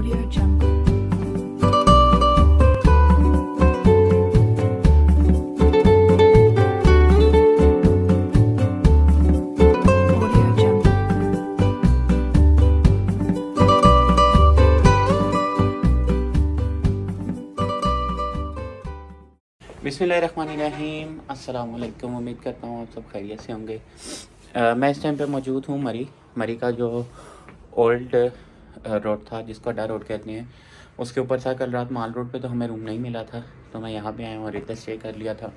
Audio Jungle. Audio Jungle. बिस्मिल्लाहिर्रहमानिर्रहीम। अस्सलाम वालेकुम। उम्मीद करता हूँ आप सब खैरियत से होंगे। मैं इस टाइम पे मौजूद हूँ मरी का जो ओल्ड रोड था, जिसको अड्डा रोड कहते हैं, उसके ऊपर था। कल रात माल रोड पे तो हमें रूम नहीं मिला था, तो मैं यहाँ पे आया हूँ और इधर स्टे कर लिया था।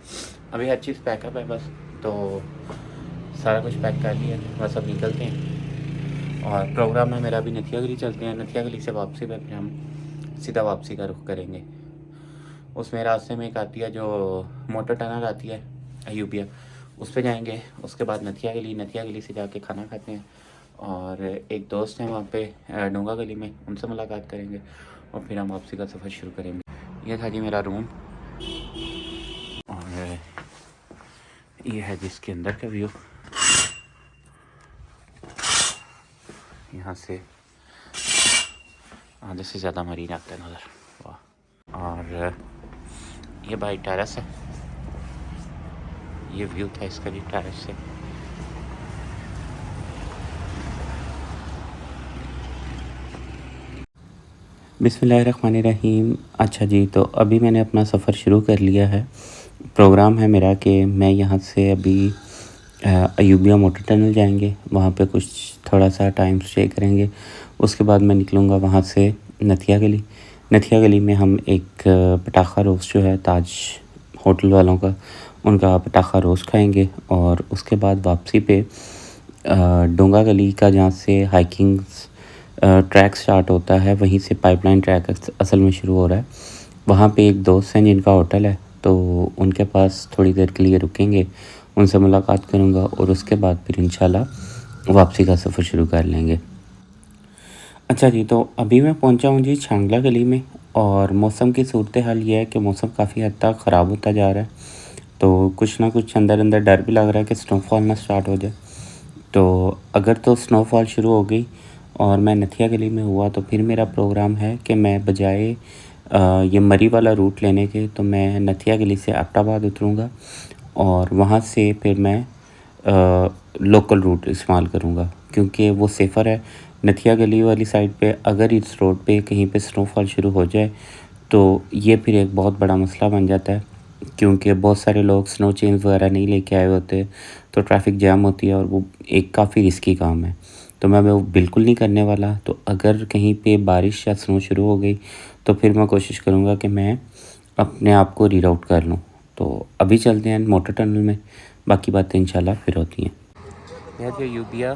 अभी हर चीज़ पैकअप है बस, तो सारा कुछ पैक कर लिया, बस अब निकलते हैं। और प्रोग्राम है मेरा अभी नथिया गली चलते हैं। नथिया गली से वापसी पर फिर हम सीधा वापसी का रुख करेंगे। उसमें रास्ते में एक आती है जो मोटर टनल आती है अयूबिया, उस पे जाएंगे। उसके बाद नथिया गली से जाके खाना खाते हैं। और एक दोस्त हैं वहाँ पे डोंगा गली में, उनसे मुलाकात करेंगे और फिर हम वापसी का सफ़र शुरू करेंगे। ये था जी मेरा रूम, और ये है जिसके अंदर का व्यू। यहाँ से आधे से ज़्यादा मरीन आता है नज़र, वाह। और ये भाई टेरेस है, ये व्यू था इसका जी टेरेस से। बिस्मिल्लाहिर्रहमानिर्रहीम। अच्छा जी, तो अभी मैंने अपना सफ़र शुरू कर लिया है। प्रोग्राम है मेरा कि मैं यहाँ से अभी अयूबिया मोटर टनल जाएंगे, वहाँ पे कुछ थोड़ा सा टाइम स्टे करेंगे। उसके बाद मैं निकलूँगा वहाँ से नथिया गली में हम एक पटाखा रोस्ट जो है ताज होटल वालों का, उनका पटाखा रोस्ट खाएंगे। और उसके बाद वापसी पे डोंगा गली का, जहाँ से हाइकिंग ट्रैक स्टार्ट होता है, वहीं से पाइपलाइन ट्रैक असल में शुरू हो रहा है। वहाँ पे एक दोस्त हैं जिनका होटल है, तो उनके पास थोड़ी देर के लिए रुकेंगे, उनसे मुलाकात करूँगा और उसके बाद फिर इंशाल्लाह वापसी का सफ़र शुरू कर लेंगे। अच्छा जी, तो अभी मैं पहुँचा हूँ जी छांगला गली में, और मौसम की सूरत हाल ये है कि मौसम काफ़ी हद तक ख़राब होता जा रहा है। तो कुछ ना कुछ अंदर अंदर डर भी लग रहा है कि स्नोफॉल ना स्टार्ट हो जाए। तो अगर तो स्नोफॉल शुरू हो गई और मैं नथिया गली में हुआ, तो फिर मेरा प्रोग्राम है कि मैं बजाय ये मरी वाला रूट लेने के, तो मैं नथिया गली से एबटाबाद उतरूँगा और वहाँ से फिर मैं लोकल रूट इस्तेमाल करूँगा, क्योंकि वो सेफ़र है। नथिया गली वाली साइड पे अगर इस रोड पे कहीं पे स्नोफॉल शुरू हो जाए, तो ये फिर एक बहुत बड़ा मसला बन जाता है, क्योंकि बहुत सारे लोग स्नो चेन्स वगैरह नहीं लेके आए होते, तो ट्रैफिक जैम होती है और वो एक काफ़ी रिस्की काम है। तो मैं वो बिल्कुल नहीं करने वाला। तो अगर कहीं पे बारिश या स्नो शुरू हो गई, तो फिर मैं कोशिश करूँगा कि मैं अपने आप को रीराउट कर लूँ। तो अभी चलते हैं मोटर टनल में, बाकी बातें इंशाल्लाह फिर होती हैं। यह जो यूबिया,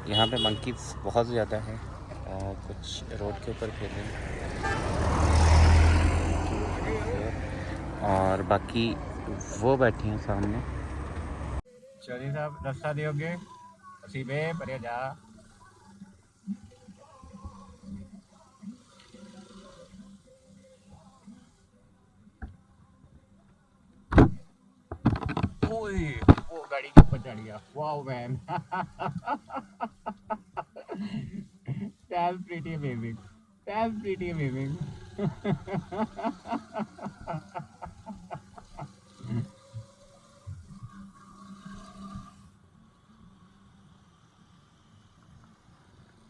यहाँ पे मंकीज़ बहुत ज़्यादा हैं और कुछ रोड के ऊपर खेल रहे हैं, और बाकी वो बैठे हैं सामने। चलिए साहब, रास्ता दोगे सीबे परे जा। ओए, वो गाड़ी के ऊपर चढ़ गया। Wow man, that's pretty amazing, that's pretty amazing.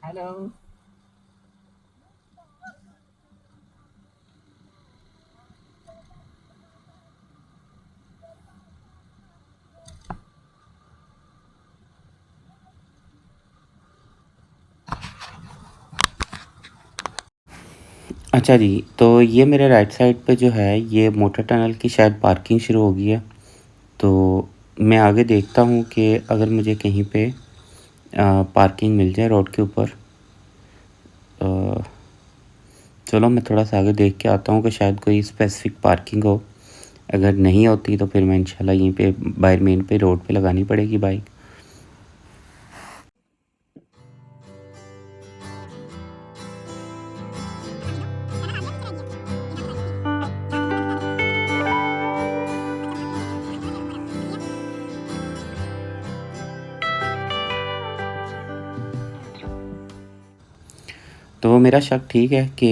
Hello. अच्छा जी, तो ये मेरे राइट साइड पे जो है, ये मोटर टनल की शायद पार्किंग शुरू हो गई है। तो मैं आगे देखता हूँ कि अगर मुझे कहीं पे पार्किंग मिल जाए रोड के ऊपर। चलो मैं थोड़ा सा आगे देख के आता हूँ कि शायद कोई स्पेसिफिक पार्किंग हो। अगर नहीं होती तो फिर मैं इंशाल्लाह यहीं पे बाहर मेन पे रोड पे लगानी पड़ेगी बाइक। तो वो मेरा शक ठीक है कि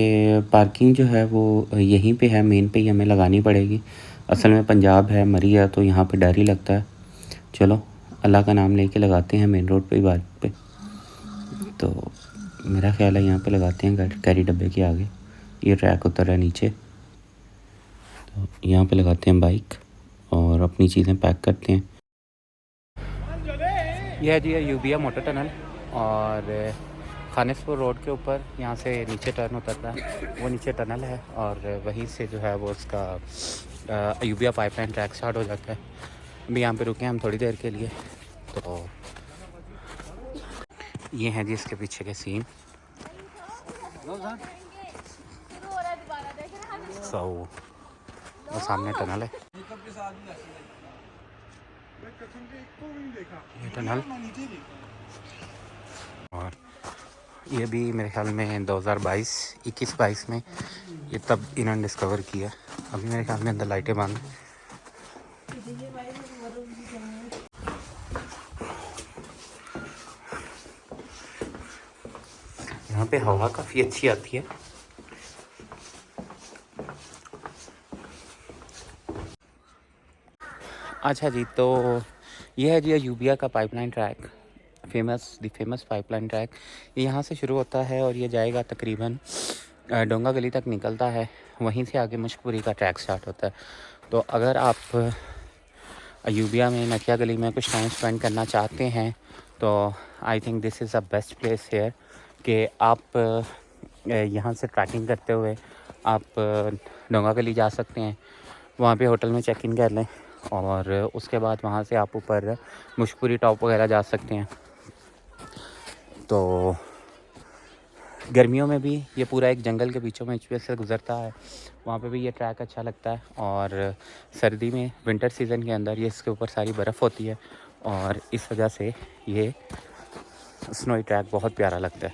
पार्किंग जो है वो यहीं पे है, मेन पे ही हमें लगानी पड़ेगी। असल में पंजाब है, मरी है, तो यहाँ पे डर ही लगता है। चलो अल्लाह का नाम लेके लगाते हैं मेन रोड पे ही बाइक पे। तो मेरा ख्याल है यहाँ पे लगाते हैं कैरी डब्बे के आगे, ये ट्रैक उतर है नीचे, तो यहाँ पे लगाते हैं बाइक और अपनी चीज़ें पैक करते हैं। यह है जी अयूबिया मोटर टनल, और खानिसपुर रोड के ऊपर यहाँ से नीचे टर्न उतरता है, वो नीचे टनल है, और वहीं से जो है वो उसका अयूबिया पाइपलाइन ट्रैक स्टार्ट हो जाता है। अभी यहाँ पे रुके हैं हम थोड़ी देर के लिए। तो ये हैं जी इसके पीछे के सीन। वो सामने टनल है, ये टनल, और ये भी मेरे ख्याल में 2021-22 में ये तब इन्होंने डिस्कवर किया। अभी मेरे ख्याल में अंदर लाइटें बंद हैं। यहाँ पे हवा काफ़ी अच्छी आती है। अच्छा जी, तो ये है जी अयूबिया का pipeline track, famous pipeline track. ये यहाँ से शुरू होता है और ये जाएगा तकरीबन डोंगा गली तक निकलता है, वहीं से आगे मुश्कपुरी का ट्रैक स्टार्ट होता है। तो अगर आप अयूबिया में नथिया गली में कुछ टाइम स्पेंड करना चाहते हैं तो I think this is the best place here, कि आप यहाँ से ट्रैकिंग करते हुए आप डोंगा गली जा सकते हैं, वहाँ पे होटल में चेक इन कर लें, और उसके बाद वहाँ से आप ऊपर मुश्कपुरी टॉप वगैरह जा सकते हैं। तो गर्मियों में भी ये पूरा एक जंगल के बीचों बीच से गुज़रता है, वहाँ पे भी ये ट्रैक अच्छा लगता है। और सर्दी में विंटर सीज़न के अंदर ये इसके ऊपर सारी बर्फ़ होती है, और इस वजह से ये स्नोई ट्रैक बहुत प्यारा लगता है।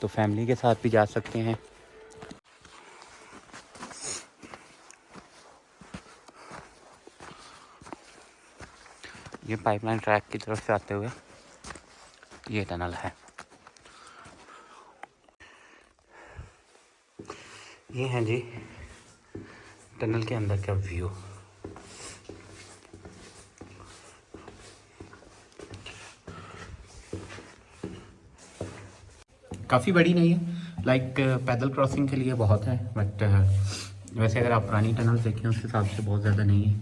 तो फैमिली के साथ भी जा सकते हैं। ये पाइपलाइन ट्रैक की तरफ से आते हुए ये टनल है। ये है जी टनल के अंदर का व्यू। काफ़ी बड़ी नहीं है, लाइक पैदल क्रॉसिंग के लिए बहुत है, बट वैसे अगर आप पुरानी टनल देखें उस हिसाब से बहुत ज़्यादा नहीं है।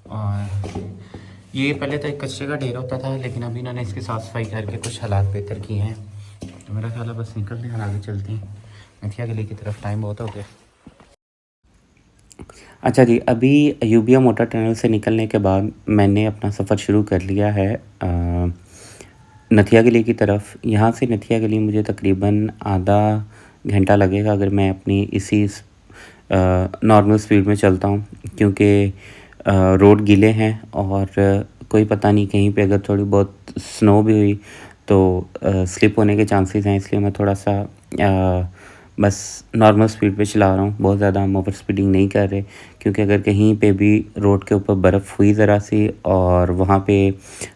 और ये पहले तो एक कचरे का ढेर होता था, लेकिन अभी इन्होंने इसकी साफ़ सफाई करके कुछ हालात बेहतर किए हैं। तो मेरा ख्याल है बस निकलते हैं और आगे चलते हैं नथिया गली की तरफ, टाइम बहुत हो गया। अच्छा जी, अभी अयूबिया मोटर टनल से निकलने के बाद मैंने अपना सफ़र शुरू कर लिया है नथिया गली की तरफ। यहाँ से नथिया गली मुझे तकरीबन आधा घंटा लगेगा अगर मैं अपनी इसी नॉर्मल स्पीड में चलता हूँ, क्योंकि रोड गीले हैं और कोई पता नहीं कहीं पे अगर थोड़ी बहुत स्नो भी हुई तो स्लिप होने के चांसेस हैं। इसलिए मैं थोड़ा सा बस नॉर्मल स्पीड पे चला रहा हूँ, बहुत ज़्यादा हम ओवर स्पीडिंग नहीं कर रहे, क्योंकि अगर कहीं पे भी रोड के ऊपर बर्फ़ हुई ज़रा सी और वहाँ पे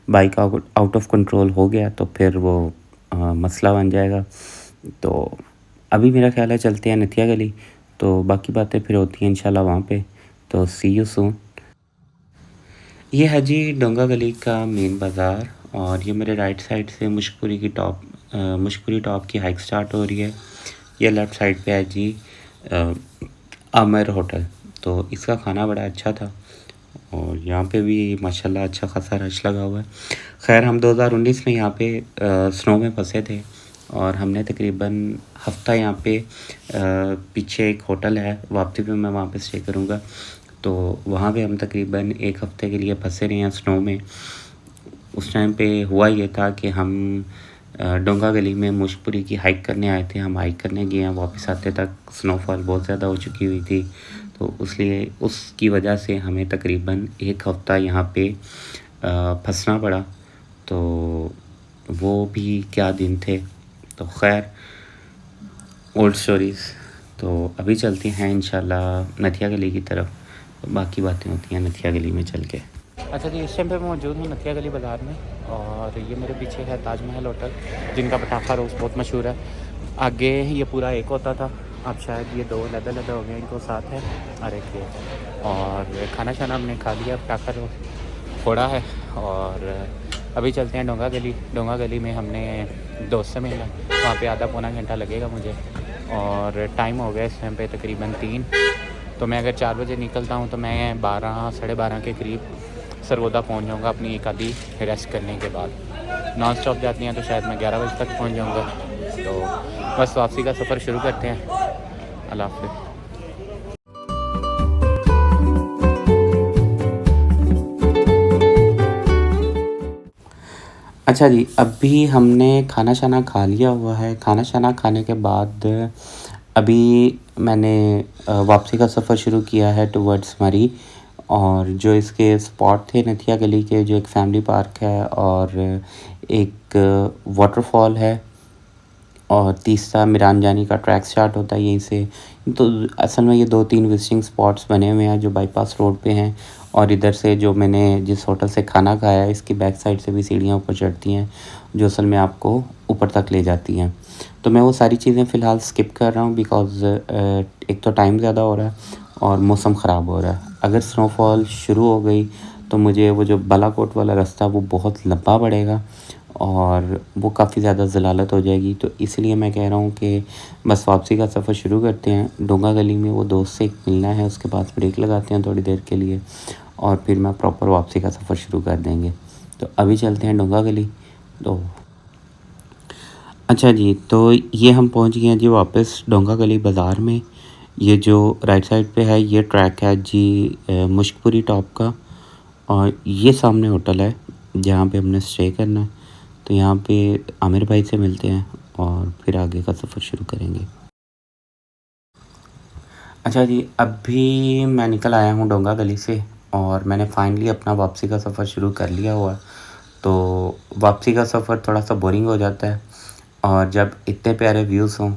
बाइक आउट ऑफ कंट्रोल हो गया तो फिर वो मसला बन जाएगा। तो अभी मेरा ख्याल है चलते हैं नथिया गली, तो बाकी बातें फिर होती हैं इंशाल्लाह वहाँ पे। तो सी यू सून। ये है जी डोंगा गली का मेन बाज़ार, और ये मेरे राइट साइड से मुश्कपुरी टॉप की हाइक स्टार्ट हो रही है। ये लेफ़्ट साइड पे है जी आमिर होटल। तो इसका खाना बड़ा अच्छा था, और यहाँ पे भी माशाल्लाह अच्छा खासा रश लगा हुआ है। खैर हम 2019 में यहाँ पे स्नो में फंसे थे, और हमने तकरीबन हफ़्ता यहाँ पे पीछे एक होटल है, वापसी पे मैं वहाँ पे स्टे करूँगा, तो वहाँ पे हम तकरीबन एक हफ़्ते के लिए फंसे रहे हैं स्नो में। उस टाइम पे हुआ ये था कि हम डोंगा गली में मुश्कपुरी की हाइक करने आए थे। हम हाइक करने गए हैं, वापस आते तक स्नोफॉल बहुत ज़्यादा हो चुकी हुई थी, तो इसलिए उसकी वजह से हमें तकरीबन एक हफ़्ता यहाँ पे फंसना पड़ा। तो वो भी क्या दिन थे। तो खैर ओल्ड स्टोरीज़। तो अभी चलते हैं इंशाल्लाह नथिया गली की तरफ, तो बाकी बातें होती हैं नथिया गली में चल के। अच्छा जी, इस टाइम पे मैं मौजूद हूँ नथिया गली बाज़ार में, और ये मेरे पीछे है ताजमहल होटल, जिनका पटाखा रोज़ बहुत मशहूर है। आगे ये पूरा एक होता था, अब शायद ये 2 अलग-अलग हो गए, इनको साथ है और एक ये। और खाना शाना हमने खा लिया, पटाखा फोड़ा है और अभी चलते हैं डोंगा गली। डोंगा गली में हमने दोस्त से मिलना, वहाँ पे आधा पौना घंटा लगेगा मुझे और टाइम हो गया इस टाइम पे तकरीबन 3। तो मैं अगर 4 बजे निकलता हूँ तो मैं 12 साढ़े 12 के करीब सरगोदा पहुँच जाऊँगा अपनी एक आधी रेस्ट करने के बाद। नॉन स्टॉप जाती हैं तो शायद मैं 11 बजे तक पहुँच जाऊँगा। तो बस वापसी का सफ़र शुरू करते हैं। अल्लाह हाफ़िज़। अच्छा जी, अभी हमने खाना शाना खा लिया हुआ है। खाना शाना खाने के बाद अभी मैंने वापसी का सफ़र शुरू किया है टुवर्ड्स मरी। और जो इसके स्पॉट थे नथिया गली के, जो एक फैमिली पार्क है और एक वाटरफॉल है और तीसरा मीरान जानी का ट्रैक स्टार्ट होता है यहीं से। तो असल में ये 2-3 विजिटिंग स्पॉट्स बने हुए हैं जो बाईपास रोड पे हैं और इधर से जो मैंने जिस होटल से खाना खाया है इसकी बैक साइड से भी सीढ़ियाँ ऊपर चढ़ती हैं जो असल में आपको ऊपर तक ले जाती हैं। तो मैं वो सारी चीज़ें फ़िलहाल स्किप कर रहा हूँ बिकॉज़ एक तो टाइम ज़्यादा हो रहा है और मौसम ख़राब हो रहा है। अगर स्नोफॉल शुरू हो गई तो मुझे वो जो बालाकोट वाला रास्ता वो बहुत लंबा पड़ेगा और वो काफ़ी ज़्यादा ज़लालत हो जाएगी। तो इसलिए मैं कह रहा हूँ कि बस वापसी का सफ़र शुरू करते हैं। डोंगा गली में वो दोस्त से एक मिलना है, उसके पास ब्रेक लगाते हैं थोड़ी देर के लिए और फिर मैं प्रॉपर वापसी का सफ़र शुरू कर देंगे। तो अभी चलते हैं डोंगा गली। तो अच्छा जी, तो ये हम पहुँच गए हैं जी वापस डोंगा गली बाज़ार में। ये जो राइट साइड पे है ये ट्रैक है जी मुश्कपुरी टॉप का और ये सामने होटल है जहाँ पे हमने स्टे करना है। तो यहाँ पे आमिर भाई से मिलते हैं और फिर आगे का सफ़र शुरू करेंगे। अच्छा जी, अभी मैं निकल आया हूँ डोंगा गली से और मैंने फाइनली अपना वापसी का सफ़र शुरू कर लिया हुआ है। तो वापसी का सफ़र थोड़ा-सा बोरिंग हो जाता है और जब इतने प्यारे व्यूज़ हों।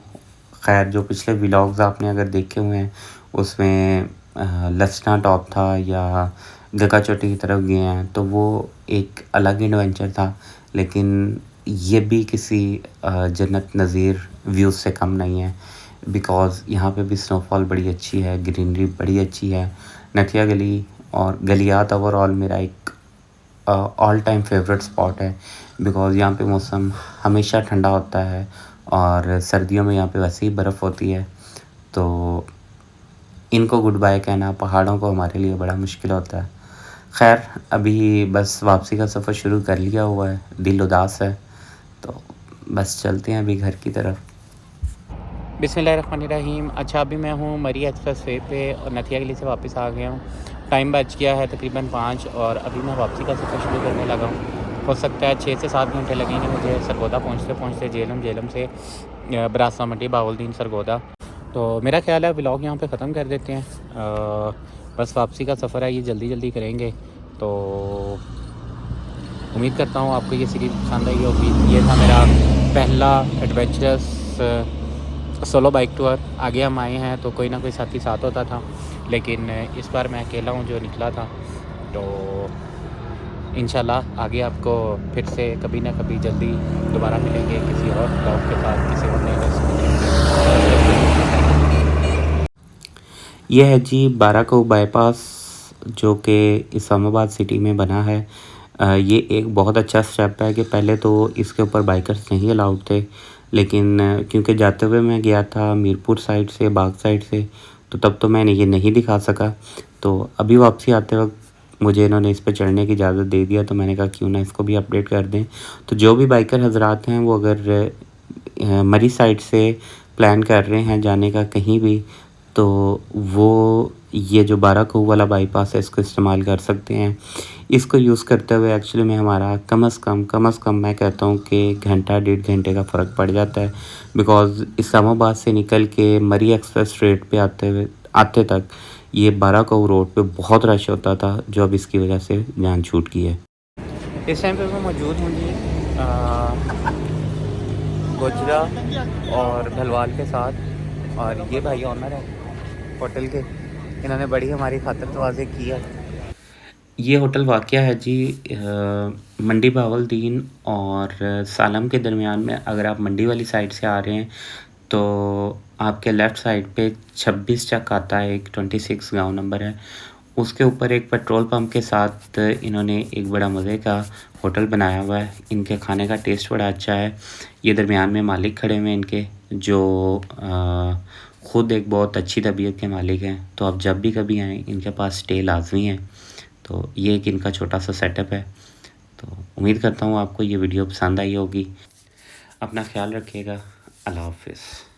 ख़ैर जो पिछले व्लॉग्स आपने अगर देखे हुए हैं उसमें लसना टॉप था या गगा चोटी की तरफ गए हैं तो वो एक अलग एडवेंचर था। लेकिन ये भी किसी जन्नत नज़ीर व्यूज़ से कम नहीं है बिकॉज़ यहाँ पे भी स्नोफॉल बड़ी अच्छी है, ग्रीनरी बड़ी अच्छी है। नथिया गली और गलियात ओवरऑल मेरा एक ऑल टाइम फेवरेट स्पॉट है बिकॉज़ यहाँ पे मौसम हमेशा ठंडा होता है और सर्दियों में यहाँ पे वैसे ही बर्फ़ होती है। तो इनको गुड बाय कहना पहाड़ों को हमारे लिए बड़ा मुश्किल होता है। ख़ैर अभी बस वापसी का सफ़र शुरू कर लिया हुआ है, दिल उदास है तो बस चलते हैं अभी घर की तरफ। बिस्मिल्लाहिर्रहमानिर्रहीम। अच्छा अभी मैं हूँ मरी एक्सप्रेस वे पे और नथिया गली से वापस आ गया हूँ। टाइम बच गया है तकरीबन 5 और अभी मैं वापसी का सफ़र शुरू करने लगा हूँ। हो सकता है 6 से 7 घंटे लगेंगे मुझे सरगोदा पहुँचते जेलम, जेलम से बरासा मंडी बाउलदीन सरगोदा। तो मेरा ख़्याल है व्लॉग यहाँ पे ख़त्म कर देते हैं। बस वापसी का सफ़र है ये जल्दी जल्दी करेंगे। तो उम्मीद करता हूँ आपको ये सीरीज़ पसंद आई होगी। ये था मेरा पहला एडवेंचरस सोलो बाइक टूर। आगे हम आए हैं तो कोई ना कोई साथी साथ होता था लेकिन इस बार मैं अकेला हूँ जो निकला था। तो इंशाल्लाह आगे आपको फिर से कभी ना कभी जल्दी दोबारा मिलेंगे किसी और ब्लॉग के साथ, किसी और नए ये है जी बाराको बाईपास जो कि इस्लामाबाद सिटी में बना है। ये एक बहुत अच्छा स्टेप है कि पहले तो इसके ऊपर बाइकर्स नहीं अलाउड थे लेकिन क्योंकि जाते हुए मैं गया था मीरपुर साइड से, बाग साइड से, तो तब तो मैंने ये नहीं दिखा सका। तो अभी वापसी आते वक्त मुझे इन्होंने इस पे चढ़ने की इजाज़त दे दिया तो मैंने कहा क्यों ना इसको भी अपडेट कर दें। तो जो भी बाइकर हजरात हैं वो अगर मरी साइड से प्लान कर रहे हैं जाने का कहीं भी तो वो ये जो बाराकोह वाला बाईपास है इसको इस्तेमाल कर सकते हैं। इसको यूज़ करते हुए एक्चुअली में हमारा कम से कम मैं कहता हूँ कि घंटा 1.5 घंटे का फ़र्क पड़ जाता है बिकॉज़ इस्लामाबाद से निकल के मरी एक्सप्रेस रेट पे आते तक ये बाराकोह रोड पे बहुत रश होता था जो अब इसकी वजह से जान छूट गई है। इस टाइम पे मैं मौजूद हूँ जी गोजरा और ढलवाल के साथ और ये भाई ऑनर है होटल के। इन्होंने बड़ी हमारी खातिरतवाज़ी की है। ये होटल वाक़या है जी मंडी बाउलदीन और सालम के दरमियान में। अगर आप मंडी वाली साइड से आ रहे हैं तो आपके लेफ़्ट साइड पे 26 चक आता है, एक 26 गाँव नंबर है। उसके ऊपर एक पेट्रोल पंप के साथ इन्होंने एक बड़ा मज़े का होटल बनाया हुआ है। इनके खाने का टेस्ट बड़ा अच्छा है। ये दरमियान में मालिक खड़े हुए हैं इनके, जो ख़ुद एक बहुत अच्छी तबीयत के मालिक हैं। तो आप जब भी कभी आएँ इनके पास स्टे लाज़मी है। तो ये एक इनका छोटा-सा सेटअप है। तो उम्मीद करता हूँ आपको ये वीडियो पसंद आई होगी। अपना ख़्याल रखिएगा। अल्लाह हाफ़िज़।